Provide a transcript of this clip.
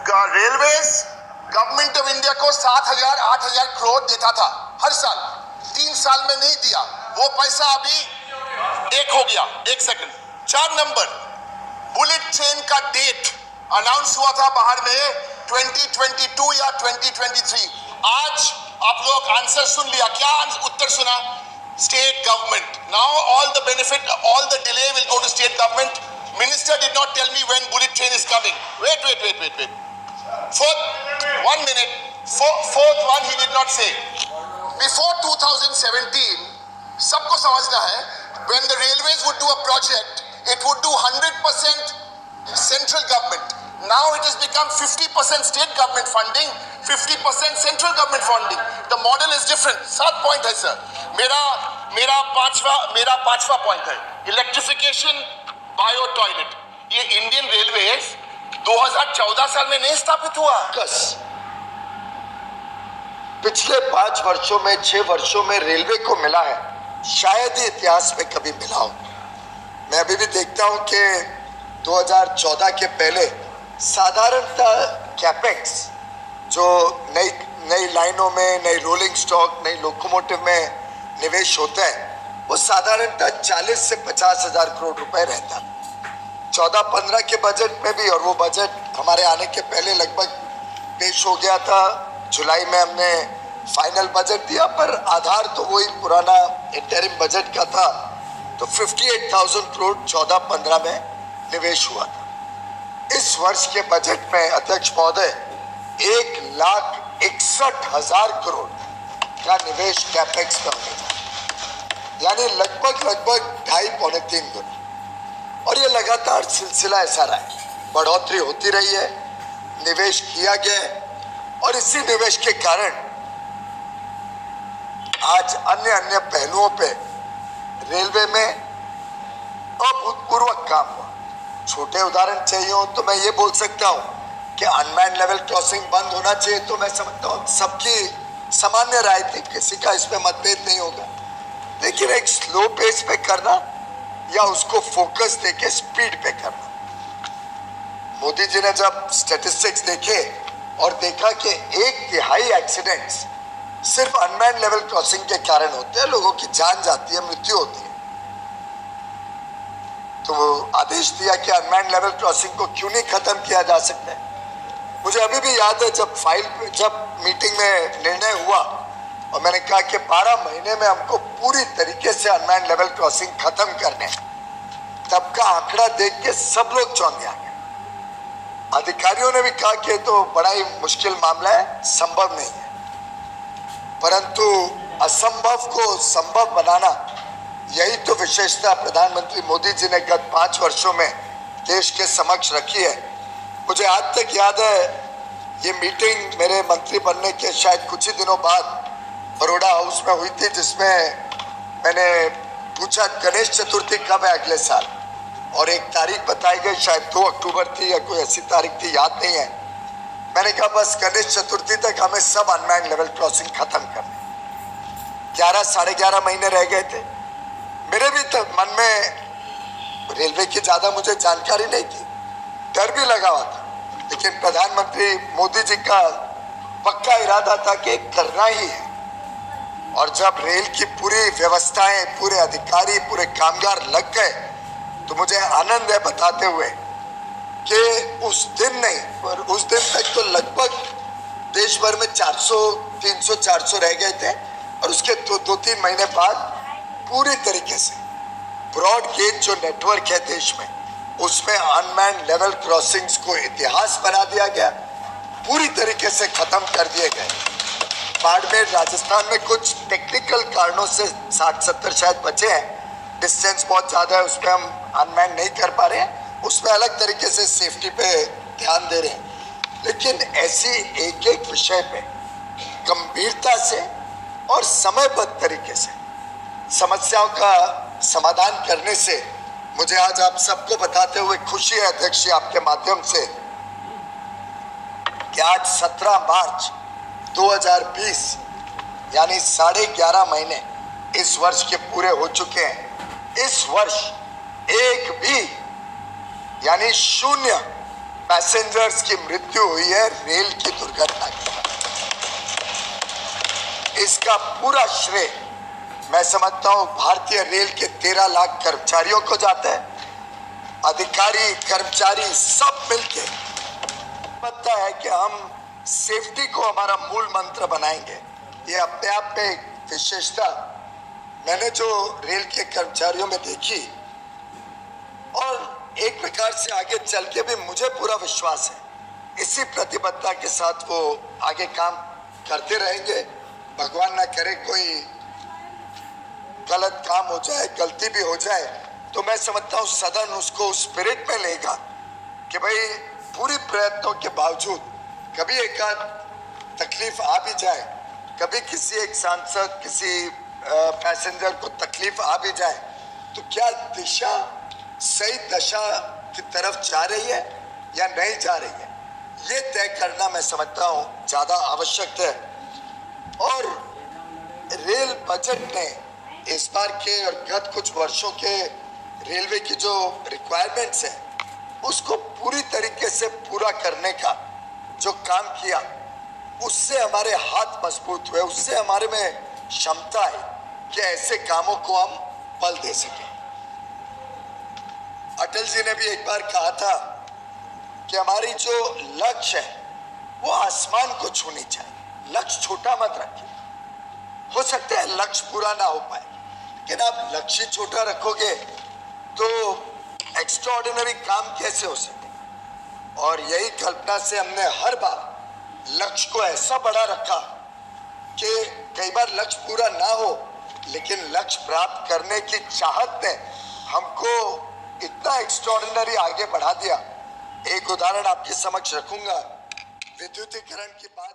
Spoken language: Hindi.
रेलवेज गवर्नमेंट ऑफ इंडिया को 7,000-8,000 करोड़ देता था हर साल, 3 साल में नहीं दिया। वो पैसा अभी एक हो गया। 1 सेकंड। 4 नंबर, बुलेट ट्रेन का डेट अनाउंस हुआ था बाहर में 2022 या 2023। आज आप लोग आंसर सुन लिया, क्या उत्तर सुना? State government. Now all the benefit, all the delay will go to state government. Minister did not tell me when bullet train is coming. Wait. One minute. Fourth one he did not say. Before 2017, सबको समझना है, when the railways would do a project, it would do 100% central government. Now it has become 50% state government funding, 50% central government funding. The model is different. 7 point है sir. मेरा पांचवा पॉइंट है इलेक्ट्रिफिकेशन, बायो टॉयलेट। ये इंडियन रेलवेज 2014 साल में नहीं स्थापित हुआ। पिछले 5 वर्षों में 6 वर्षों में रेलवे को मिला है, शायद ही इतिहास में कभी मिला हो। मैं अभी भी देखता हूं कि 2014 के पहले साधारणतः कैपेक्स जो नई लाइनों में, नई रोलिंग स्टॉक, नई लोकोमोटिव में निवेश होता है, वो साधारणतः 40 से 50 हजार करोड़ रुपए रहता। 14-15 के बजट में भी, और वो बजट हमारे आने के पहले लगभग पेश हो गया था। जुलाई में हमने फाइनल बजट दिया, पर आधार तो वही पुराना इंटरिम बजट का था। तो 58,000 करोड़ 14-15 में निवेश हुआ था। इस वर्ष के बजट में अध्यक्ष महोदय 1,61,000 करोड़ का निवेश कैपेक्स में होने जा, यानी लगभग 2.5-3 गुना। और ये लगातार सिलसिला ऐसा रहा है, बढ़ोतरी होती रही है, निवेश किया गया है, और इसी निवेश के कारण आज अन्य पहलुओं पे रेलवे में अभूतपूर्व काम हुआ। छोटे उदाहरण चाहिए हो तो मैं ये बोल सकता हूँ कि अनमैन्ड लेवल क्रॉसिंग बंद होना चाहिए, तो मैं समझता हूँ सबकी सामान्य राय थी, किसी का इसमें मतभेद नहीं होगा। लेकिन एक स्लो पेस पे करना या उसको फोकस देके स्पीड पे करना। मोदी जी ने जब स्टैटिस्टिक्स देखे और देखा कि 1/3 एक्सीडेंट्स सिर्फ अनमैन्ड लेवल क्रॉसिंग के कारण होते हैं, लोगों की जान जाती है, मृत्यु होती है, तो वो आदेश दिया कि अनमैन्ड लेवल क्रॉसिंग को क्यों नहीं खत्म किया जा सकता है। मुझे अभी भी याद है जब मीटिंग में निर्णय हुआ और मैंने कहा कि 12 महीने में हमको पूरी तरीके से अनमैन्ड लेवल क्रॉसिंग खत्म करने, तब का आंकड़ा देख के सब लोग चौंक गए। अधिकारियों ने भी कहा कि तो बड़ा ही मुश्किल मामला है, संभव नहीं है। परंतु असंभव को संभव बनाना, यही तो विशेषता प्रधानमंत्री मोदी जी ने गत 5 वर्षों में देश के समक्ष रखी है। मुझे आज तक याद है, ये मीटिंग मेरे मंत्री बनने के शायद कुछ ही दिनों बाद बड़ौदा हाउस में हुई थी, जिसमें मैंने पूछा गणेश चतुर्थी कब है अगले साल, और एक तारीख बताई गई, शायद 2 अक्टूबर थी या कोई ऐसी तारीख थी, याद नहीं है। मैंने कहा बस गणेश चतुर्थी तक हमें सब अनमैन्ड लेवल क्रॉसिंग खत्म करने। 11-11.5 महीने रह गए थे। मेरे भी तो मन में रेलवे की ज्यादा मुझे जानकारी नहीं थी, डर भी लगा हुआ था, लेकिन प्रधानमंत्री मोदी जी का पक्का इरादा था कि करना ही है। और जब रेल की पूरी व्यवस्थाएं, पूरे अधिकारी, पूरे कामगार लग गए, तो मुझे आनंद है बताते हुए कि उस दिन नहीं, पर उस दिन तक तो लगभग देश भर में 300-400 रह गए थे, और उसके 2-3 महीने बाद पूरी तरीके से ब्रॉड गेज जो नेटवर्क है देश में, उसमें अनमैन्ड लेवल क्रॉसिंग्स को इतिहास बना दिया गया, पूरी तरीके से खत्म कर दिए गए। बाड़मेर राजस्थान में कुछ टेक्निकल कारणों से 60-70 शायद बचे हैं, डिस्टेंस बहुत ज्यादा है, उसमें हम अनमैन्ड नहीं कर पा रहे हैं, उसमें अलग तरीके से सेफ्टी पे ध्यान दे रहे हैं। लेकिन ऐसी एक विषय पे गंभीरता से और समयबद्ध तरीके से समस्याओं का समाधान करने से मुझे आज आप सबको बताते हुए खुशी है अध्यक्ष जी, आपके माध्यम से, कि आज 17 मार्च 2020 यानी 11.5 महीने इस वर्ष के पूरे हो चुके हैं। इस वर्ष एक भी यानी 0 पैसेंजर्स की मृत्यु हुई है रेल की दुर्घटना के बाद। इसका पूरा श्रेय मैं समझता हूं भारतीय रेल के 13 लाख कर्मचारियों को जाता है। अधिकारी कर्मचारी सब मिलके पता है कि हम सेफ्टी को हमारा मूल मंत्र बनाएंगे। ये अपने आप में एक विशेषता मैंने जो रेल के कर्मचारियों में देखी, और एक प्रकार से आगे चल के भी मुझे पूरा विश्वास है इसी प्रतिबद्धता के साथ वो आगे काम करते रहेंगे। भगवान ना करे कोई गलत काम हो जाए, गलती भी हो जाए, तो मैं समझता हूँ सदन उसको उस स्पिरिट में लेगा कि भाई पूरी प्रयत्नों के बावजूद कभी एक आध तकलीफ आ भी जाए, कभी किसी एक सांसद किसी पैसेंजर को तकलीफ आ भी जाए, तो क्या दिशा सही दशा की तरफ जा रही है या नहीं जा रही है, ये तय करना मैं समझता हूँ ज्यादा आवश्यक है। और रेल बजट ने इस बार के और गत कुछ वर्षों के रेलवे की जो रिक्वायरमेंट्स है उसको पूरी तरीके से पूरा करने का जो काम किया, उससे हमारे हाथ मजबूत हुए, उससे हमारे में क्षमता है कि ऐसे कामों को हम बल दे सकें। अटल जी ने भी एक बार कहा था कि हमारी जो लक्ष्य है वो आसमान को छूनी चाहिए, लक्ष्य छोटा मत रखिए। हो सकता है लक्ष्य पूरा ना हो पाए, लेकिन आप लक्ष्य छोटा रखोगे तो एक्स्ट्राऑर्डिनरी काम कैसे हो सके। और यही कल्पना से हमने हर बार लक्ष्य को ऐसा बड़ा रखा कि कई बार लक्ष्य पूरा ना हो, लेकिन लक्ष्य प्राप्त करने की चाहत ने हमको इतना एक्स्ट्राऑर्डिनरी आगे बढ़ा दिया। एक उदाहरण आपके समक्ष रखूंगा, विद्युतीकरण की बात